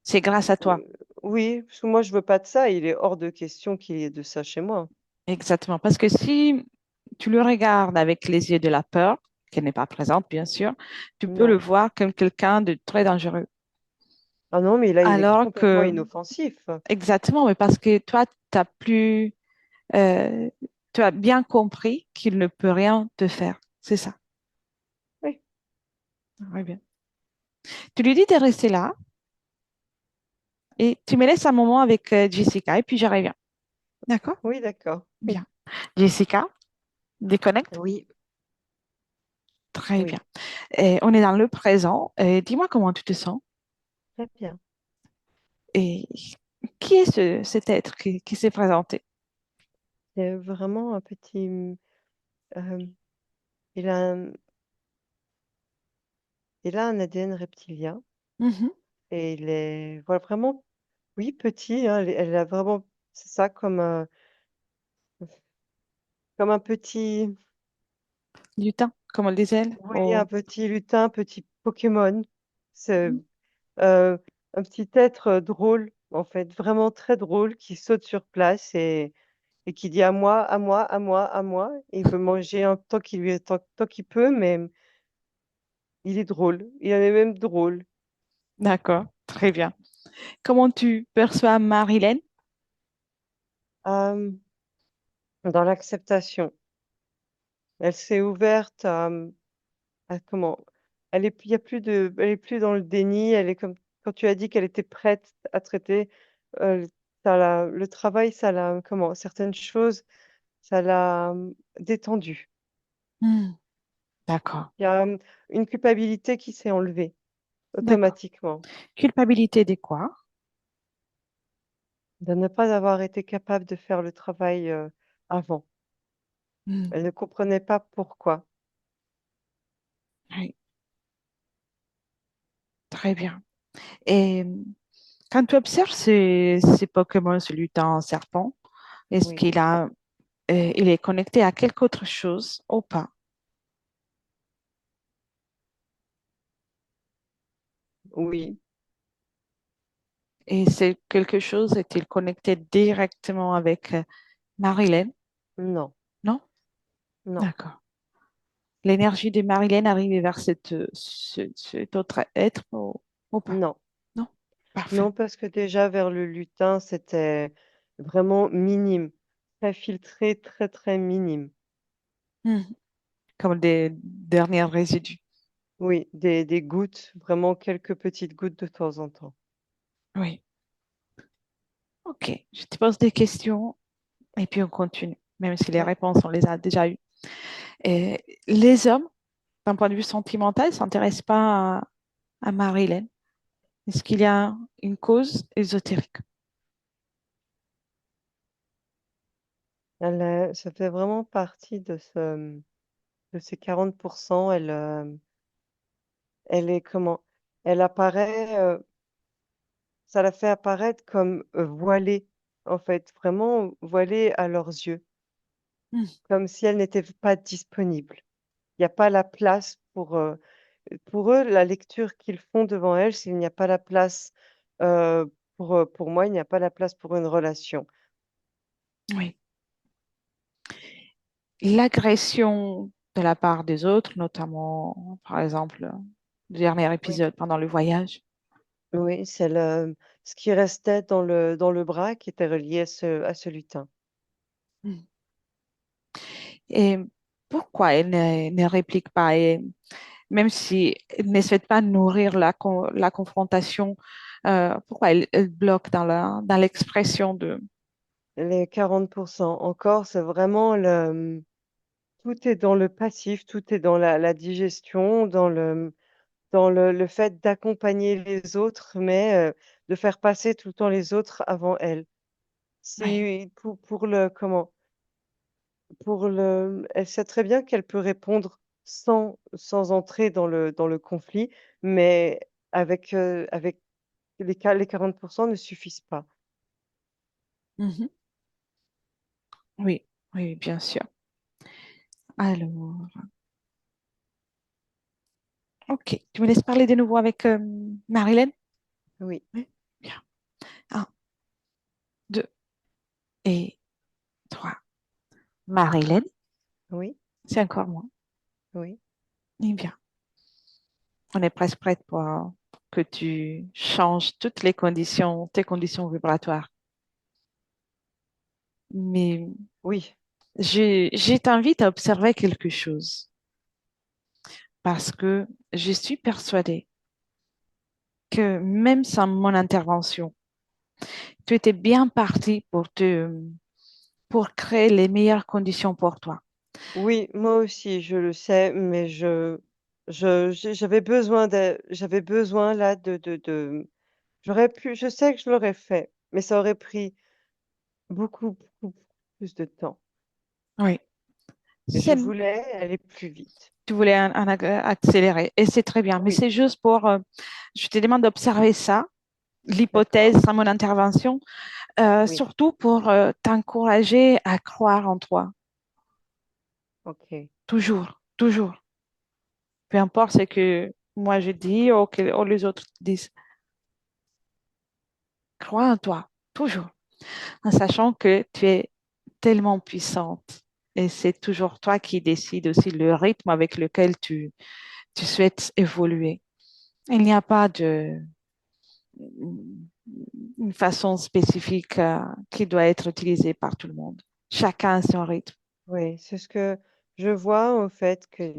C'est grâce à toi. Euh, oui, parce que moi, je veux pas de ça. Il est hors de question qu'il y ait de ça chez moi. Exactement. Parce que si tu le regardes avec les yeux de la peur, qu'elle n'est pas présente, bien sûr, tu peux le Non. voir comme quelqu'un de très dangereux. Ah non, mais là, il est Alors complètement que, inoffensif. exactement, mais parce que toi, euh, tu as bien compris qu'il ne peut rien te faire. C'est ça. Oui, Oui, bien. Tu lui dis de rester là et tu me laisses un moment avec Jessica et puis je reviens. D'accord? oui, d'accord. Oui, Bien. Jessica, déconnecte. Oui, Très bien. oui, Et on est dans le présent. Et dis-moi comment tu te sens. très bien. Et qui est cet être qui s'est présenté? C'est vraiment un petit. euh, il a un, il a un ADN reptilien Mhm. et il est voilà, vraiment, oui, petit. Hein, elle a vraiment, c'est ça, comme un petit, Lutin, comme on le disait elle. oui, un Oh. petit lutin, petit Pokémon. C'est euh, un petit être drôle, en fait, vraiment très drôle, qui saute sur place et qui dit à moi, à moi, à moi, à moi. Il veut manger un tant tant qu'il peut, mais il est drôle. Il est même drôle. D'accord, très bien. Comment tu perçois Marilyn? Euh, dans l'acceptation. Elle s'est ouverte comment? Il y a plus elle est plus dans le déni. Elle est comme quand tu as dit qu'elle était prête à traiter le travail, ça l'a, comment? Certaines choses. Ça l'a détendu. Hmm, d'accord, Il y a une culpabilité qui s'est enlevée d'accord. automatiquement, Culpabilité de quoi? de ne pas avoir été capable de faire le travail avant. Hmm, Elle ne comprenait pas pourquoi. oui, très bien. Et quand tu observes ces Pokémon, ce lutin serpent, est-ce Oui, il est connecté à quelque autre chose ou pas? oui, Et c'est quelque chose, est-il connecté directement avec Marilyn? non, Non? non, D'accord. L'énergie de Marilyn arrive vers cet autre être ou pas? non, Non? Parfait. non, parce que déjà vers le lutin, c'était vraiment minime, très filtré, très, très minime. Hmm. Comme des derniers résidus. Oui, des gouttes, vraiment quelques petites gouttes de temps en temps. Oui. OK. Je te pose des questions et puis on continue, même si les Ouais. réponses, on les a déjà eues. Et les hommes, d'un point de vue sentimental, ne s'intéressent pas à Marilyn. Est-ce qu'il y a une cause ésotérique? Ça fait vraiment partie de ces 40%. Elle est comment? Elle apparaît, ça la fait apparaître comme voilée, en fait, vraiment voilée à leurs yeux, Hmm, comme si elle n'était pas disponible. Il n'y a pas la place pour eux, la lecture qu'ils font devant elle, s'il n'y a pas la place, pour moi, il n'y a pas la place pour une relation. oui. L'agression de la part des autres, notamment, par exemple, le dernier Oui. épisode pendant le voyage. Oui, c'est ce qui restait dans le bras qui était relié à ce lutin. Hmm. Et pourquoi elle ne réplique pas? Et même si elle ne souhaite pas nourrir la confrontation, pourquoi elle bloque dans l'expression de... Les 40% encore, c'est vraiment tout est dans le passif, tout est dans la digestion, dans le fait d'accompagner les autres, mais de faire passer tout le temps les autres avant elle. Oui. Si pour le comment? Elle sait très bien qu'elle peut répondre sans entrer dans le conflit, mais avec les 40% ne suffisent pas. Mhm. Oui, oui, bien sûr. Alors, ok. Tu me laisses parler de nouveau avec Marilyn? Oui, Oui. Bien. Un, deux et trois. Marilyn, oui, c'est encore moi. oui, Eh bien, on est presque prête pour que tu changes toutes les conditions, tes conditions vibratoires. Mais oui, je t'invite à observer quelque chose parce que je suis persuadée que même sans mon intervention, tu étais bien parti pour créer les meilleures conditions pour toi. oui, moi aussi, je le sais, mais j'avais besoin là je sais que je l'aurais fait, mais ça aurait pris beaucoup, beaucoup plus de temps. Oui, Et je c'est, voulais aller plus vite. tu voulais accélérer et c'est très bien, mais Oui, c'est juste je te demande d'observer ça, d'accord, l'hypothèse sans mon intervention, oui, surtout pour t'encourager à croire en toi, ok, toujours, toujours. Peu importe ce que moi je dis ou les autres disent, crois en toi, toujours, en sachant que tu es tellement puissante et c'est toujours toi qui décides aussi le rythme avec lequel tu souhaites évoluer. Il n'y a pas une façon spécifique qui doit être utilisée par tout le monde. Chacun a son rythme. oui, c'est ce que je vois en fait que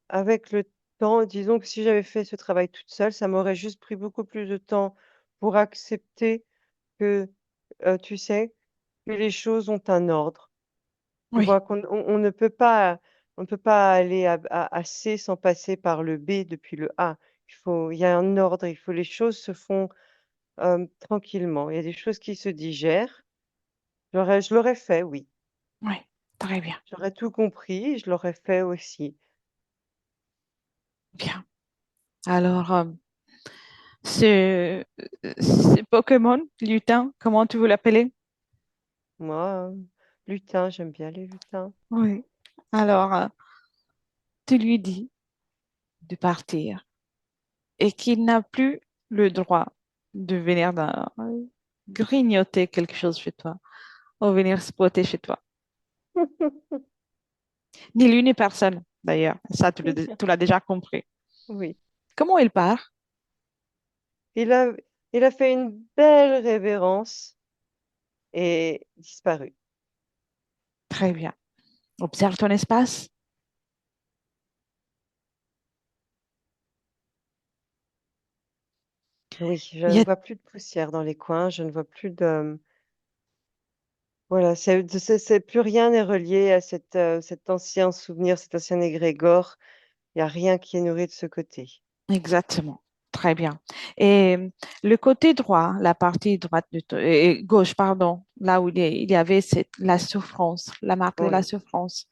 avec le temps, disons que si j'avais fait ce travail toute seule, ça m'aurait juste pris beaucoup plus de temps pour accepter que, tu sais. que les choses ont un ordre. Tu Oui, vois on ne peut pas aller à C sans passer par le B depuis le A. Il y a un ordre, les choses se font tranquillement. Il y a des choses qui se digèrent. Je l'aurais fait, oui. oui, très bien, J'aurais tout compris, je l'aurais fait aussi. bien. Alors, ce Pokémon, lutin, comment tu veux l'appeler? Moi, lutin, j'aime bien les lutins. Oui. Alors, tu lui dis de partir et qu'il n'a plus le droit de venir grignoter quelque chose chez toi ou venir spotter chez toi. Ni lui ni personne, d'ailleurs. Ça, tu l'as déjà compris. Oui. Comment il part? Il a, il a fait une belle révérence et disparu. Très bien. Observe ton espace. Oui, je Il y ne a vois plus de poussière dans les coins, je ne vois plus de... Voilà, plus rien n'est relié à cet ancien souvenir, cet ancien égrégore. Il n'y a rien qui est nourri de ce côté. exactement. Très bien. Et le côté droit, la partie droite et gauche, pardon, là où il y avait la souffrance, la marque de la Oui, souffrance,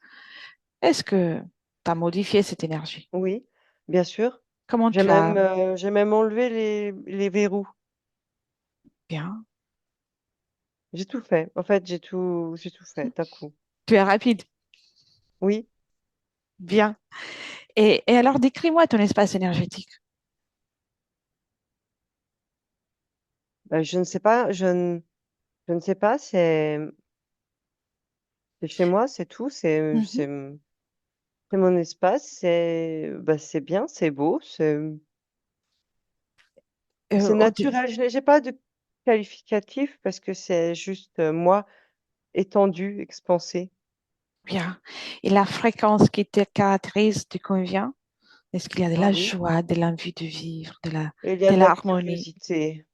est-ce que tu as modifié cette énergie? oui, bien sûr. Comment tu as J'ai même enlevé les verrous. bien? J'ai tout fait. En fait, j'ai tout fait d'un coup. Tu es rapide. Oui, Bien. Et alors, décris-moi ton espace énergétique. je ne sais pas, je ne sais pas, c'est chez moi, c'est tout, Mhm. c'est mon espace, c'est bien, c'est beau, c'est Au naturel. J'ai pas de qualificatif parce que c'est juste moi étendu, expansé. bien. Et la fréquence qui te caractérise te convient? Est-ce qu'il y a de Ah la oui, joie, de l'envie de vivre, il y a de de la l'harmonie, curiosité,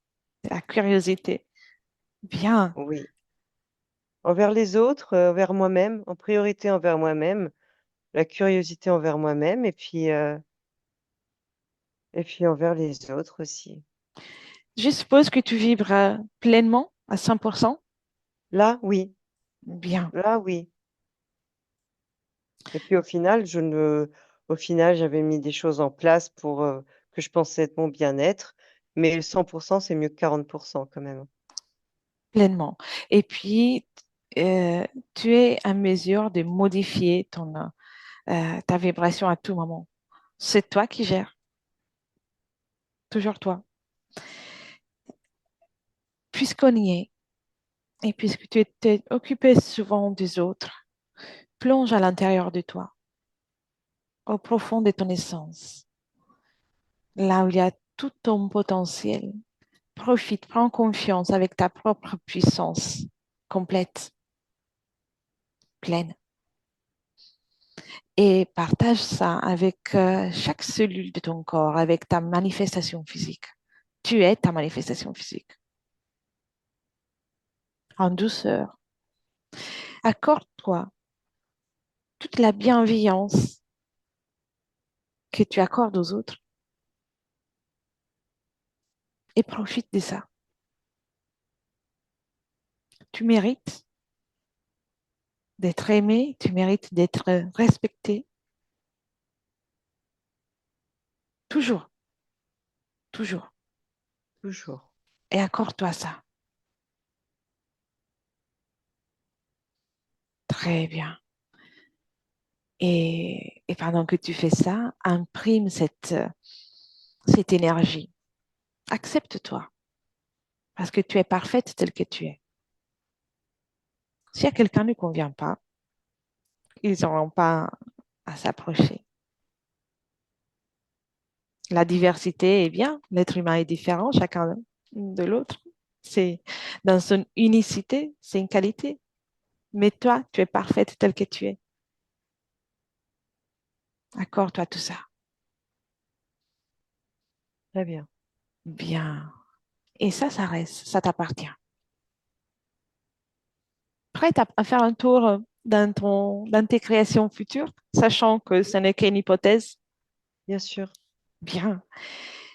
de la curiosité? Bien, oui. Envers les autres, envers moi-même, en priorité envers moi-même, la curiosité envers moi-même et puis envers les autres aussi. je suppose que tu vibres pleinement à 100%. Là, oui, Bien, là, oui. Et puis au final, j'avais mis des choses en place pour que je pensais être mon bien-être, mais 100%, c'est mieux que 40% quand même. pleinement. Et puis, euh, tu es à mesure de modifier ta vibration à tout moment. C'est toi qui gères, toujours toi. Puisqu'on y est, et puisque tu étais occupé souvent des autres, plonge à l'intérieur de toi, au profond de ton essence, là où il y a tout ton potentiel. Profite, prends confiance avec ta propre puissance complète, pleine, et partage ça avec chaque cellule de ton corps, avec ta manifestation physique. Tu es ta manifestation physique, en douceur. Accorde-toi toute la bienveillance que tu accordes aux autres et profite de ça. Tu mérites d'être aimé, tu mérites d'être respecté, toujours, toujours. Toujours. Et accorde-toi ça. Très bien. Et pendant que tu fais ça, imprime cette énergie. Accepte-toi parce que tu es parfaite telle que tu es. Si à quelqu'un ne convient pas, ils n'auront pas à s'approcher. La diversité est bien, l'être humain est différent, chacun de l'autre. C'est dans son unicité, c'est une qualité. Mais toi, tu es parfaite telle que tu es. Accorde-toi tout ça. Très bien. Bien. Et ça reste, ça t'appartient. prête à faire un tour dans tes créations futures, sachant que ce n'est qu'une hypothèse? bien sûr, Bien.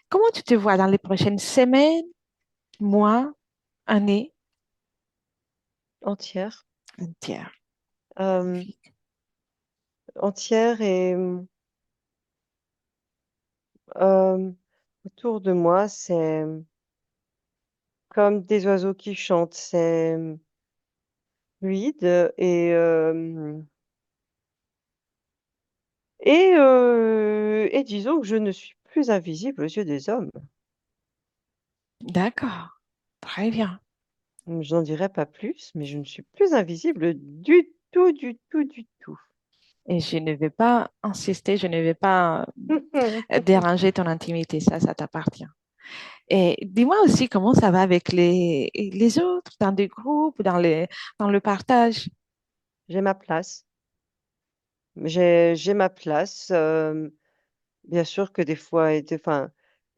Comment tu te vois dans les prochaines semaines, mois, années entière. entières? Euh, entière et euh, autour de moi, c'est comme des oiseaux qui chantent. C'est fluide et disons que je ne suis plus invisible aux yeux des hommes. D'accord. Très bien. J'en dirai pas plus, mais je ne suis plus invisible du tout, du tout, du tout. Et je ne vais pas insister, je ne vais pas déranger ton intimité, ça t'appartient. Et dis-moi aussi comment ça va avec les autres, dans des groupes, dans le partage. J'ai ma place. J'ai ma place. Bien sûr que des fois, enfin,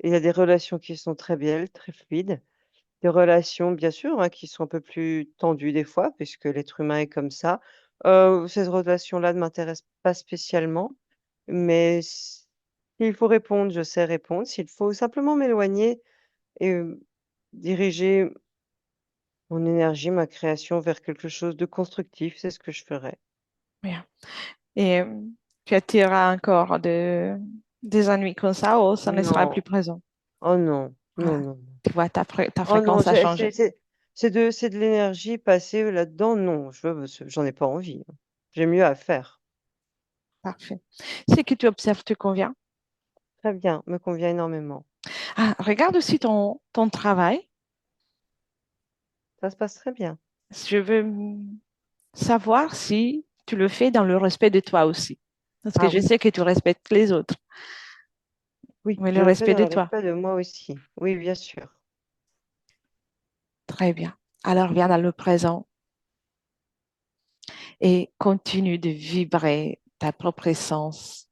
il y a des relations qui sont très belles, très fluides. Des relations, bien sûr, hein, qui sont un peu plus tendues des fois, puisque l'être humain est comme ça. Cette relation-là ne m'intéresse pas spécialement, mais s'il faut répondre, je sais répondre. S'il faut simplement m'éloigner et diriger mon énergie, ma création vers quelque chose de constructif, c'est ce que je ferai. Bien. Et tu attireras encore des ennuis comme ça ou ça ne sera plus Non, présent. oh non, non, Voilà. non, non. Tu vois, ta Oh non, fréquence a changé. c'est de l'énergie passée là-dedans. Non, j'en ai pas envie. J'ai mieux à faire. Parfait. Ce que tu observes te convient. Très bien, me convient énormément. Ah, regarde aussi ton travail. Ça se passe très bien. Je veux savoir si tu le fais dans le respect de toi aussi. Parce que Ah je oui, sais que tu respectes les autres, oui, mais je le le fais respect dans de le toi. respect de moi aussi. Oui, bien sûr. Très bien. Alors viens dans le présent et continue de vibrer ta propre essence,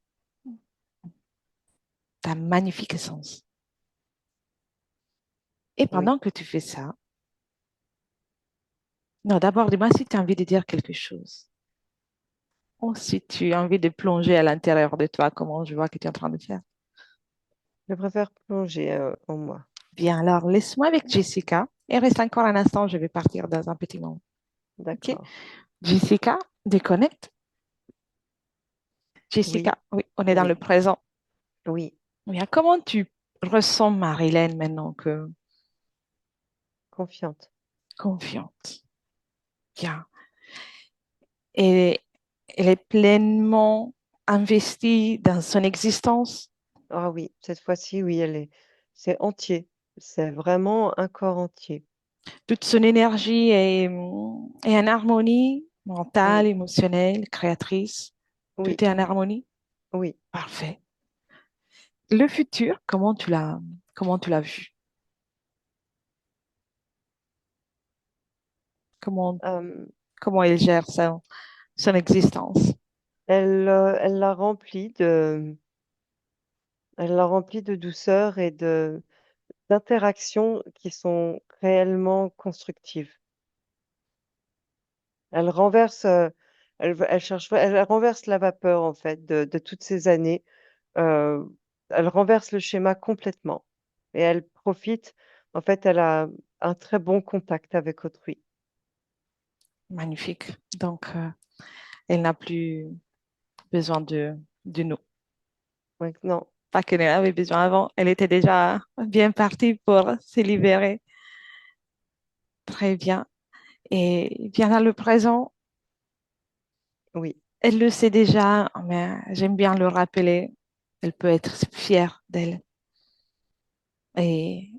ta magnifique essence. Et Oui. pendant que tu fais ça, non, d'abord, dis-moi si tu as envie de dire quelque chose. Ou si tu as envie de plonger à l'intérieur de toi, comment je vois que tu es en train de faire. Je préfère plonger en moi. Bien, alors laisse-moi avec Jessica et reste encore un instant, je vais partir dans un petit moment. OK? D'accord. Jessica, déconnecte. Oui, Jessica, oui, on est dans le oui, présent. oui. Bien, comment tu ressens Marilyn maintenant que Confiante. confiante? Bien. Et elle est pleinement investie dans son existence. Ah oui, cette fois-ci, oui, c'est entier. C'est vraiment un corps entier. Toute son énergie est en harmonie mentale, Oui, émotionnelle, créatrice. oui, Tout est en harmonie. oui. Parfait. Le futur, comment tu l'as vu? Comment, Euh, comment elle gère son existence? elle l'a rempli elle l'a rempli de douceur et d'interactions qui sont réellement constructives. Elle renverse, elle cherche, elle renverse la vapeur en fait de toutes ces années. Euh, Elle renverse le schéma complètement et elle profite. En fait, elle a un très bon contact avec autrui. Magnifique. Donc, elle n'a plus besoin de nous. Ouais, non, Pas qu'elle en avait besoin avant. Elle était déjà bien partie pour se libérer. Très bien. Et bien dans le présent, oui, elle le sait déjà, mais j'aime bien le rappeler. Elle peut être fière d'elle et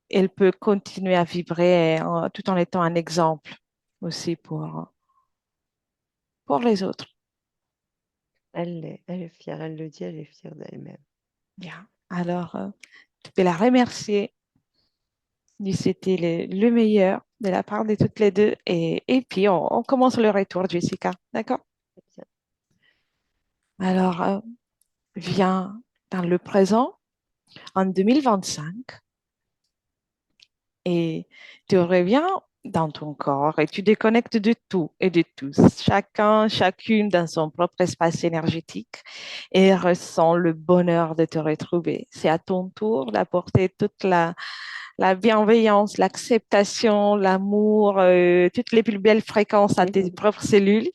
elle peut continuer à vibrer tout en étant un exemple aussi pour les autres. elle est fière. Elle le dit, elle est fière d'elle-même. Bien. Alors, tu peux la remercier. C'était le meilleur de la part de toutes les deux. Et puis, on commence le retour, Jessica. D'accord? Très bien. Alors, viens dans le présent en 2025 et tu reviens dans ton corps et tu déconnectes de tout et de tous, chacun, chacune dans son propre espace énergétique et ressent le bonheur de te retrouver. C'est à ton tour d'apporter toute la bienveillance, l'acceptation, l'amour, toutes les plus belles fréquences à tes propres cellules,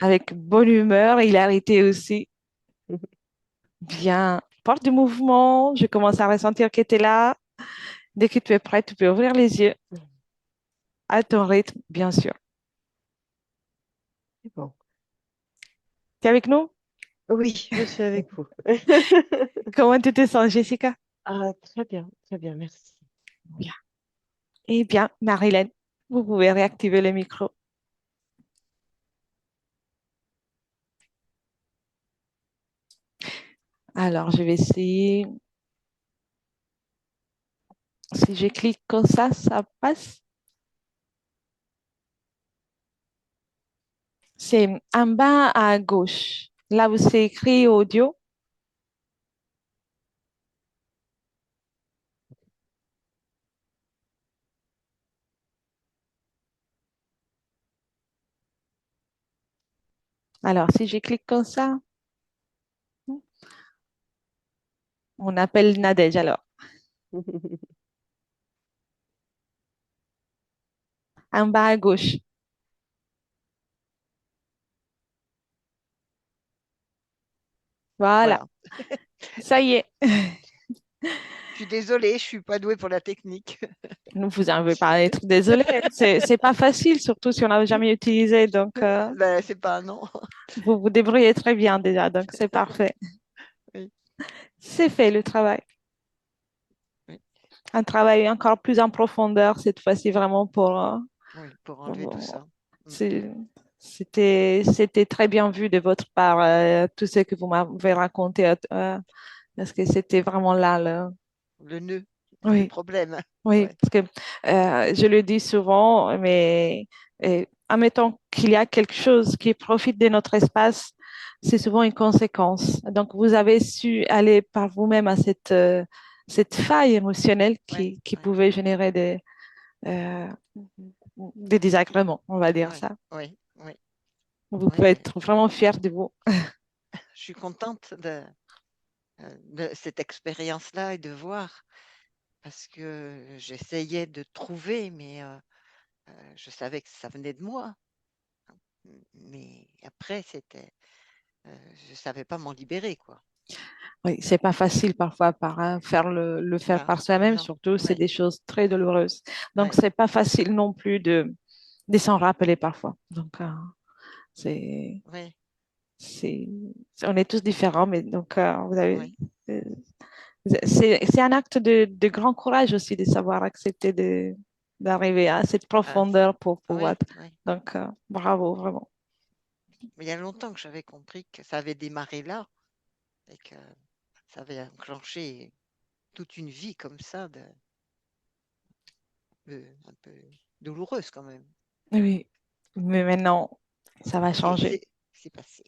avec bonne humeur, hilarité aussi. Bien, porte du mouvement, je commence à ressentir que tu es là. Dès que tu es prête, tu peux ouvrir les yeux à ton rythme, bien sûr. C'est bon. Tu es avec nous? Oui, je suis avec vous. Comment tu te sens, Jessica? Ah, très bien, merci. Bien. Eh bien, Marilyn, vous pouvez réactiver le micro. Alors, je vais essayer. Si je clique comme ça passe. C'est en bas à gauche. Là où c'est écrit audio. Alors, si je clique comme ça, on appelle Nadège alors. En bas à gauche. Voilà. Voilà. Ça y est. Je suis désolée, je suis pas douée pour la technique. Ne vous en veux pas être désolé. C'est pas facile, surtout si on n'a jamais utilisé. Donc, Ben, c'est pas un non. vous vous débrouillez très bien déjà. Donc, c'est parfait. Oui, C'est fait le travail. oui, Un travail encore plus en profondeur cette fois-ci vraiment oui, pour enlever tout pour- ça. Mm. c'est- c'était très bien vu de votre part, tout ce que vous m'avez raconté, parce que c'était vraiment là, Le nœud du oui, problème. oui, Ouais, parce que je le dis souvent, mais admettons qu'il y a quelque chose qui profite de notre espace, c'est souvent une conséquence. Donc, vous avez su aller par vous-même à cette faille émotionnelle ouais, qui ouais, pouvait générer euh, des désagréments, on va dire ouais, ça. ouais, ouais, Vous ouais, pouvez mais être vraiment fier de vous. je suis contente de cette expérience-là et de voir parce que j'essayais de trouver, mais je savais que ça venait de moi. Mais après, je savais pas m'en libérer, quoi. Oui, c'est pas facile parfois le faire Ah, par soi-même, non, surtout c'est ouais, des choses très douloureuses. Donc ouais, c'est pas facile non plus de s'en rappeler parfois. Donc c'est ouais, c'est on est tous différents, mais donc vous avez ouais. euh, c'est un acte de grand courage aussi de savoir accepter d'arriver à cette Ah, profondeur pour pouvoir. ouais, ouais. Donc bravo vraiment. Mais il y a longtemps que j'avais compris que ça avait démarré là et que ça avait enclenché toute une vie comme ça, un peu douloureuse quand même. Oui, mais maintenant ça va Et changer. c'est passé.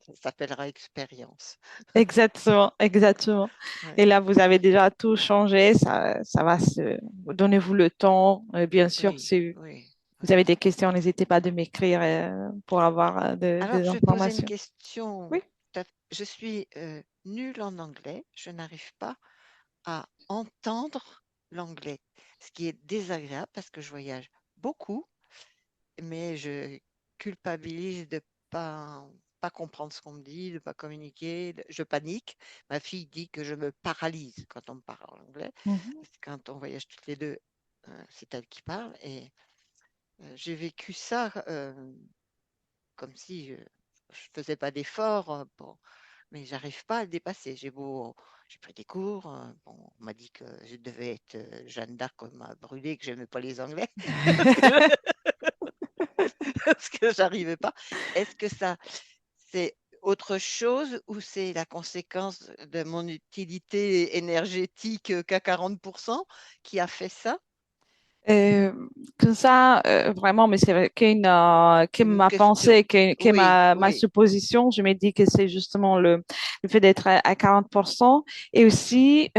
Ça s'appellera expérience. Exactement, exactement. Ouais, Et là, vous avez déjà tout changé. Ça va se... Donnez-vous le temps. Bien sûr, oui, si oui, vous oui. avez des questions, n'hésitez pas de m'écrire pour avoir Alors, des je vais poser une informations. question. Oui. Je suis nulle en anglais. Je n'arrive pas à entendre l'anglais, ce qui est désagréable parce que je voyage beaucoup, mais je culpabilise de pas pas comprendre ce qu'on me dit, de pas communiquer, je panique. Ma fille dit que je me paralyse quand on me parle en anglais, Mhm. parce que quand on voyage toutes les deux, c'est elle qui parle, et j'ai vécu ça comme si je faisais pas d'effort, bon, mais j'arrive pas à le dépasser. J'ai pris des cours, bon, on m'a dit que je devais être Jeanne d'Arc, on m'a brûlé, que j'aimais pas les Anglais, parce que parce que j'arrivais pas. Est-ce que ça, c'est autre chose ou c'est la conséquence de mon utilité énergétique qu'à 40% qui a fait ça? Euh, Comme ça, vraiment, mais c'est vrai que C'est une ma pensée, question. que Oui, ma oui, supposition, je me dis que c'est justement le fait d'être à 40% et aussi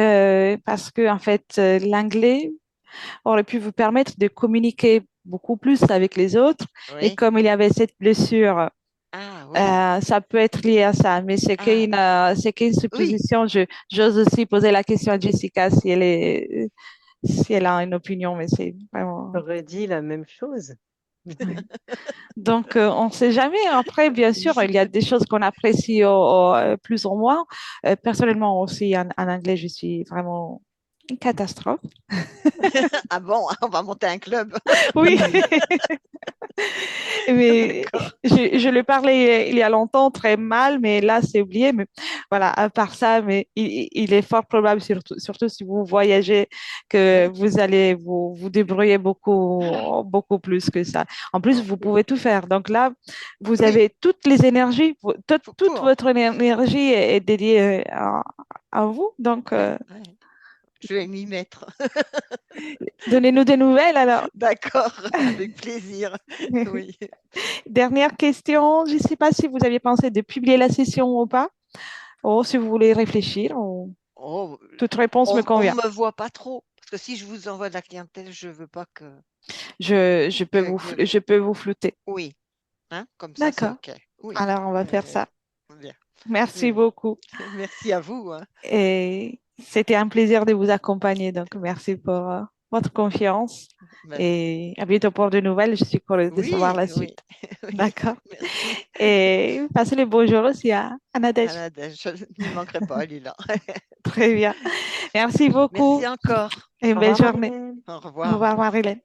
parce que, en fait, l'anglais, aurait pu vous permettre de communiquer beaucoup plus avec les autres. Et Oui. comme il y avait cette blessure, Ah oui. ça peut être lié à ça, mais Ah c'est qu'une oui. supposition. J'ose aussi poser la question à Jessica si elle a une opinion, mais c'est vraiment. J'aurais dit la même chose. Ouais. Donc, on ne sait jamais. Après, bien sûr, il y a des choses qu'on apprécie plus ou moins. Personnellement aussi, en anglais, je suis vraiment une catastrophe. Ah bon, on va monter un club. Oui, mais D'accord. je le parlais il y a longtemps très mal, mais là, c'est oublié. Mais voilà, à part ça, mais il est fort probable, surtout si vous voyagez, que Ouais. vous allez vous débrouiller beaucoup plus que ça. En plus, Oh, vous pouvez tout faire. Donc là, vous oui, avez toutes les énergies, toute pour. votre énergie est dédiée à vous. Donc, Ouais. Je vais m'y mettre. donnez-nous des nouvelles alors. D'accord, avec plaisir. Oui. Dernière question, je ne sais pas si vous aviez pensé de publier la session ou pas, ou si vous voulez réfléchir, ou Oh, toute réponse me on convient. me voit pas trop. Parce que si je vous envoie de la clientèle, je veux pas que... Je peux vous flouter. Oui, hein, comme ça, c'est D'accord. OK. Oui. Alors, on va faire Euh, ça. bien. Merci Oui. beaucoup. Merci à vous, hein. Et c'était un plaisir de vous accompagner. Donc, merci pour votre confiance. Ben, Et à bientôt pour de nouvelles. Je suis curieuse de savoir oui, la oui, suite. oui. D'accord. Merci. Et passez le bonjour aussi à Nadège. Anna, je n'y manquerai pas, elle est là. Très bien. Merci beaucoup Merci encore. et une Au belle revoir, journée. Marilyn. Au Au revoir. revoir, Marilyn.